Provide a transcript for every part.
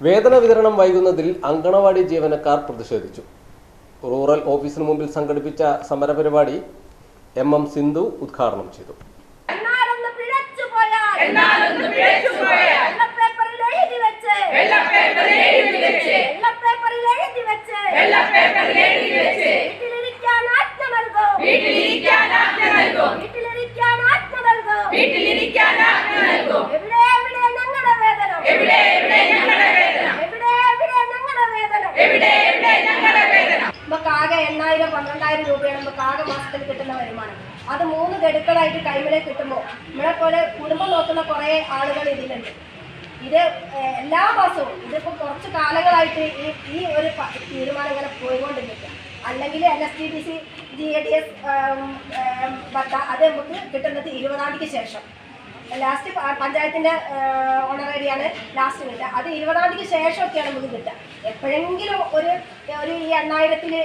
വേതന വിതരണം വൈകുന്നതിൽ അങ്കണവാടി ജീവനക്കാർ പ്രതിഷേധിച്ചു. റൂറൽ ഓഫീസിന് മുമ്പിൽ സംഘടിപ്പിച്ച സമരപരിപാടി എം സിന്ധു ഉദ്ഘാടനം ചെയ്തു. ആകെ 8,000-12,000 രൂപയാണ് നമുക്ക് ആകെ മാസത്തിൽ കിട്ടുന്ന വരുമാനം. അത് 3 ഗഡുക്കളായിട്ട് കൈമിലേക്ക് കിട്ടുമ്പോൾ നമ്മളെ പോലെ കുടുംബം നോക്കുന്ന കുറേ ആളുകൾ ഇതിലുണ്ട്. ഇത് എല്ലാ മാസവും ഇതിപ്പോൾ കുറച്ച് കാലങ്ങളായിട്ട് ഈ ഒരു തീരുമാനം ഇങ്ങനെ പോയിക്കൊണ്ടിരിക്കുക. അല്ലെങ്കിൽ LSTDC GADS ബത്ത അത് നമുക്ക് കിട്ടുന്നത് 20-ാം തീയതിക്ക് ശേഷം. ലാസ്റ്റ് പഞ്ചായത്തിൻ്റെ ഓണറേറിയാണ് ലാസ്റ്റ് കിട്ടുക. അത് 20-ാം തീയതിക്ക് ശേഷമൊക്കെയാണ് നമുക്ക് കിട്ടുക. എപ്പോഴെങ്കിലും ഒരു ഈ 8,000-ൽ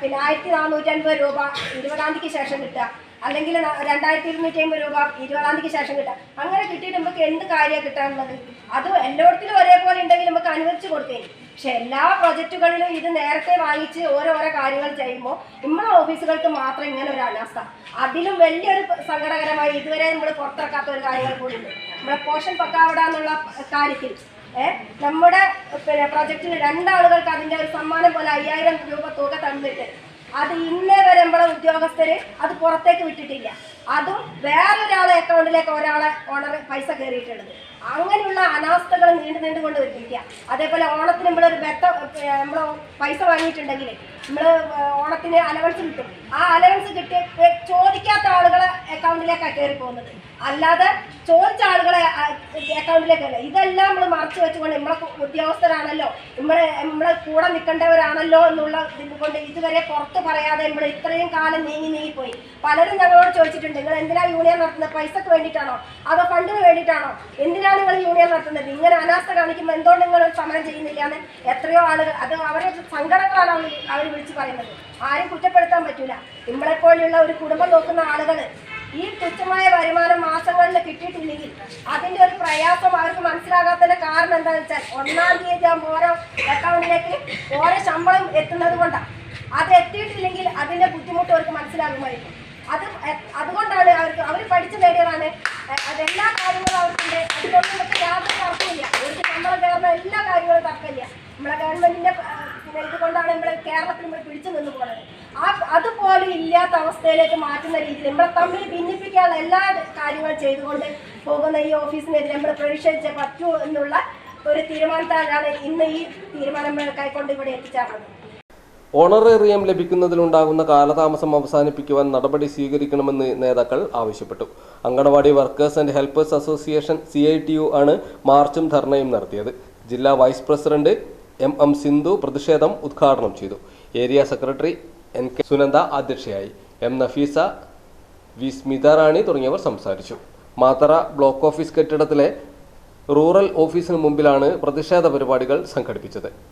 1,450 രൂപ 20-ാം തീയതിക്ക് ശേഷം കിട്ടുക, അല്ലെങ്കിൽ 2,250 രൂപ 20-ാം തീയതിക്ക് ശേഷം കിട്ടുക. അങ്ങനെ കിട്ടിയിട്ട് നമുക്ക് എന്ത് കാര്യമാണ് കിട്ടാനുള്ളത്? അത് എല്ലായിടത്തിലും ഒരേപോലെ ഉണ്ടെങ്കിൽ നമുക്ക് അനുവദിച്ച് കൊടുക്കേണ്ടി. പക്ഷെ എല്ലാ പ്രൊജക്റ്റുകളിലും ഇത് നേരത്തെ വാങ്ങിച്ച് ഓരോരോ കാര്യങ്ങൾ ചെയ്യുമ്പോൾ നമ്മുടെ ഓഫീസുകൾക്ക് മാത്രം ഇങ്ങനെ ഒരു അനാസ്ഥ. അതിലും വലിയൊരു സങ്കടകരമായി ഇതുവരെ നമ്മൾ പുറത്തിറക്കാത്ത ഒരു കാര്യങ്ങൾ കൂടിയുണ്ട്. നമ്മുടെ പോഷൻ പക്കാവട എന്നുള്ള കാര്യത്തിൽ നമ്മുടെ പ്രൊജക്റ്റിൽ 2 ആളുകൾക്ക് അതിൻ്റെ ഒരു സമ്മാനം പോലെ 5,000 രൂപ തുക തന്നിട്ട് അത് ഇന്നേ വരെ നമ്മുടെ ഉദ്യോഗസ്ഥർ അത് പുറത്തേക്ക് വിട്ടിട്ടില്ല. അതും വേറൊരാളെ അക്കൗണ്ടിലേക്ക് ഒരാളെ ഓണർ പൈസ കയറിയിട്ടുള്ളത്. അങ്ങനെയുള്ള അനാസ്ഥകൾ നീണ്ടുകൊണ്ട് വരിക. അതേപോലെ ഓണത്തിന് നമ്മളൊരു നമ്മൾ പൈസ വാങ്ങിയിട്ടുണ്ടെങ്കിൽ നമ്മൾ ഓണത്തിന് അലവൻസ് കിട്ടും. ആ അലവൻസ് കിട്ടി ചോദിക്കാത്ത ആളുകളെ അക്കൗണ്ടിലേക്കാണ് കയറി പോകുന്നത്, അല്ലാതെ ചോദിച്ച ആളുകളെ അക്കൗണ്ടിലേക്കല്ല. ഇതെല്ലാം നമ്മൾ മറച്ചു വെച്ചുകൊണ്ട് നമ്മളെ ഉദ്യോഗസ്ഥരാണല്ലോ, നമ്മളെ കൂടെ നിൽക്കേണ്ടവരാണല്ലോ എന്നുള്ള ഇതുകൊണ്ട് ഇതുവരെ പുറത്ത് പറയാതെ നമ്മൾ ഇത്രയും കാലം നീങ്ങിപ്പോയി. പലരും ഞങ്ങളോട് ചോദിച്ചിട്ടുണ്ട്, നിങ്ങൾ എന്തിനാണ് യൂണിയൻ നടത്തുന്നത്? പൈസക്ക് വേണ്ടിയിട്ടാണോ അതോ ഫണ്ടിന് വേണ്ടിയിട്ടാണോ? എന്തിനാണ് നിങ്ങൾ യൂണിയൻ നടത്തുന്നത്? ഇങ്ങനെ അനാസ്ഥ കാണിക്കുമ്പോൾ എന്തുകൊണ്ട് നിങ്ങൾ സമരം ചെയ്യുന്നില്ല എന്ന് എത്രയോ ആളുകൾ, അത് അവരുടെ സങ്കടങ്ങളാണ് അവർ വിളിച്ച് പറയുന്നത്. ആരും കുറ്റപ്പെടുത്താൻ പറ്റില്ല. നമ്മളെപ്പോലെയുള്ള ഒരു കുടുംബം നോക്കുന്ന ആളുകൾ ഈ തുച്ഛമായ വരുമാനം മാസങ്ങളിൽ കിട്ടിയിട്ടില്ലെങ്കിൽ അതിൻ്റെ ഒരു പ്രയാസം അവർക്ക് മനസ്സിലാകാത്തതിൻ്റെ കാരണം എന്താണെന്ന് വെച്ചാൽ 1-ാം തീയതി ആകുമ്പോൾ ഓരോ അക്കൗണ്ടിലേക്ക് ഓരോ ശമ്പളം എത്തുന്നത് കൊണ്ടാണ്. അത് എത്തിയിട്ടില്ലെങ്കിൽ അതിൻ്റെ ബുദ്ധിമുട്ട് അവർക്ക് മനസ്സിലാകുമായിരിക്കും. അതുകൊണ്ടാണ് അവർ പഠിച്ചു നേടിയതാണ്. അതെല്ലാ കാര്യങ്ങളും അവർക്കുണ്ട്. അതിലൊന്നും നമുക്ക് യാതൊരു തർക്കമില്ല. അവർക്ക് ശമ്പളം കയറുന്ന എല്ലാ കാര്യങ്ങളും തർക്കമില്ല. നമ്മളെ ഗവൺമെൻറ്റിൻ്റെ ഇതുകൊണ്ടാണ് നമ്മൾ കേരളത്തിൽ നമ്മൾ പിടിച്ചു നിന്ന് പോകുന്നത്. അതുപോലും ഇല്ലാത്ത അവസ്ഥയിലേക്ക് മാറ്റുന്ന രീതിയിൽ നമ്മളെ തമ്മിൽ ഭിന്നിപ്പിക്കാനുള്ള എല്ലാ കാര്യങ്ങളും ചെയ്തുകൊണ്ട് പോകുന്ന ഈ ഓഫീസിനെതിരെ നമ്മൾ പ്രതിഷേധിച്ചേ പറ്റൂ എന്നുള്ള ഒരു തീരുമാനത്തിലാണ് ഇന്ന് ഈ തീരുമാനം കൈക്കൊണ്ട് ഇവിടെ എത്തിച്ചേർന്നത്. ഓണറേറിയം ലഭിക്കുന്നതിലുണ്ടാകുന്ന കാലതാമസം അവസാനിപ്പിക്കുവാൻ നടപടി സ്വീകരിക്കണമെന്ന് നേതാക്കൾ ആവശ്യപ്പെട്ടു. Anganwadi workers and helpers association CITU ആണ് മാർച്ചും ധർണയും നടത്തിയത്. ജില്ലാ വൈസ് പ്രസിഡന്റ് എം സിന്ധു പ്രതിഷേധം ഉദ്ഘാടനം ചെയ്തു. ഏരിയ സെക്രട്ടറി NK സുനന്ദ അധ്യക്ഷയായി. നഫീസ, വി സ്മിത റാണി തുടങ്ങിയവർ സംസാരിച്ചു. മാത്തറ ബ്ലോക്ക് ഓഫീസ് കെട്ടിടത്തിലെ റൂറൽ ഓഫീസിന് മുമ്പിലാണ് പ്രതിഷേധ പരിപാടികൾ സംഘടിപ്പിച്ചത്.